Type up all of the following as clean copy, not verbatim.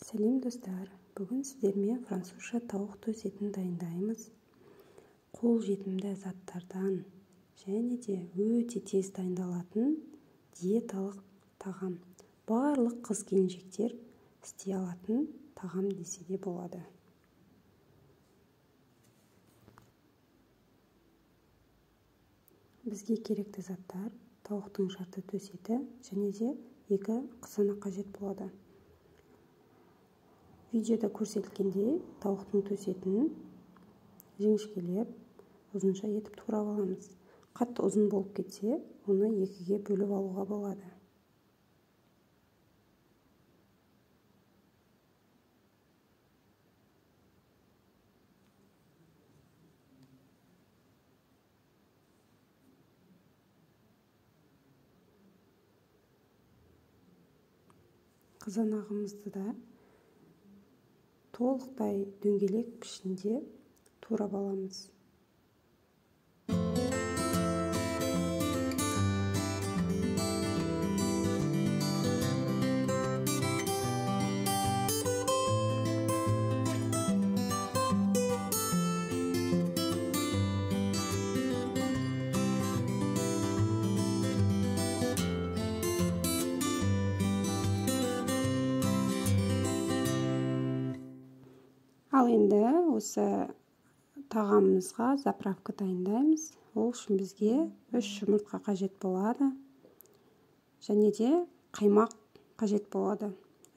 Сәлем достар, бүгін сіздермен французша тауық төс етін дайындаймыз. Қол жетімді заттардан және де өте тез дайындалатын диеталық тағам. Барлық қыз-келіншектер істей алатын тағам десе де болады. Бізге керекті заттар: тауықтың жарты төс еті және де 2 қызанақ қажет болады. Видеода көрсетілгендей тауықтың төс етін жіңішкелеп, ұзынша етіп турап аламыз. Қатты ұзын болып кетсе, оны 2-ге бөліп алуға болады. Қызанағымызды да толықтай дөңгелек пішінде турап аламыз. Ал енді осы тағамымызға заправка дайындаймыз. Ол үшін бізге 3 жұмыртқа қажет болады. Және де қаймақ қажет болады.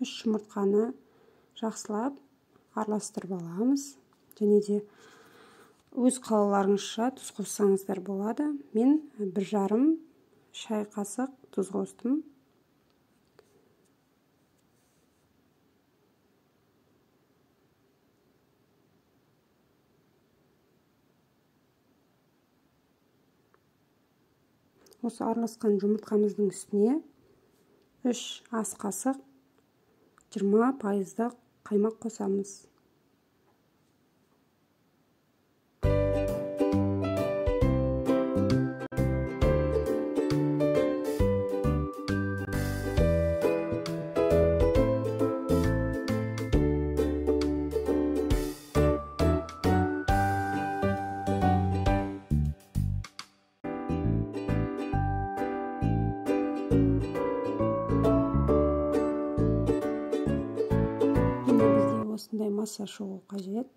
3 жұмыртқаны жақсылап араластырып аламыз. Және де өз қалауларыңызша тұз қоссаңыздар болады. Мен 1,5 шай қасық тұз қостым. Осы араласқан жұмыртқамыздың үстіне 3 ас қасық 20% қаймақ қосамыз. Осындай масса шығу қажет.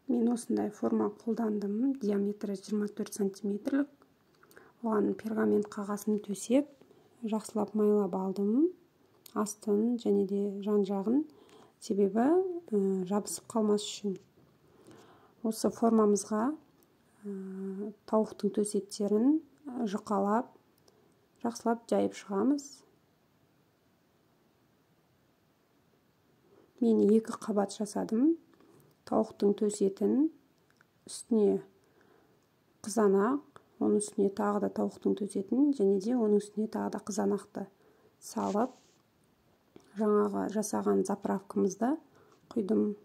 Мен осындай форма қолдандым. Диаметрі 24 см. Оған пергамент қағазын төсеп, жақсылап майлап алдым. Астын және де жан жағын, себебі жабысып қалмас үшін. Осы формамызға тауықтың төс еттерін жұқалап, жақсылап жайып шығамыз. Мен 2 қабат жасадым. Тауықтың төс етін үстіне қызанақ, оның үстіне тағы да тауықтың төс етін және де оның үстіне тағы да қызанақты салып, жаңағы жасаған заправкамызды құйдым.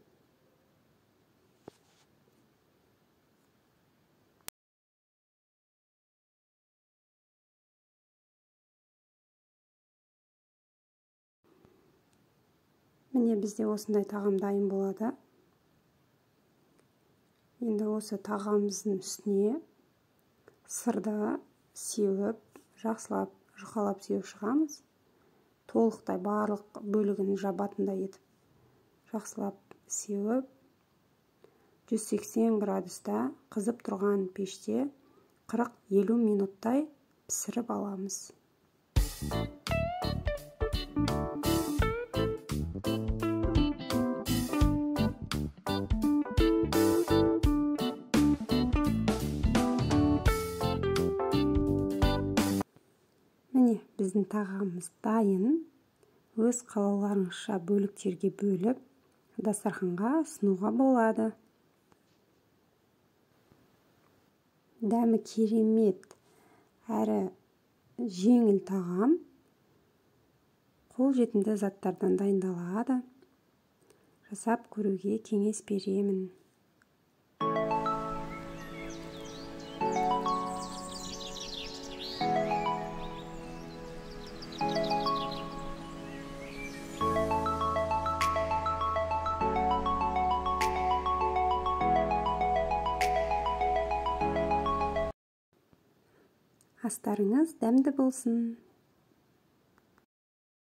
Міне бізде осындай тағам дайын болады. Енді осы тағамымыздың үстіне сырды сеуіп, жақсылап жұқалап сеуіп шығамыз. Толықтай барлық бөлігін жабатындай етіп жақсылап сеуіп, 180 градуста қызып тұрған пеште 40-50 минуттай пісіріп аламыз. Міне, біздің тағамымыз дайын. Өз қалауларыңызша бөліктерге бөліп, дастарханға ұсынуға болады. Дәмі керемет әрі жеңіл тағам. Қол жетімді заттардан дайындалады. Жасап көруге кеңес беремін. Астарыңыз дәмді болсын.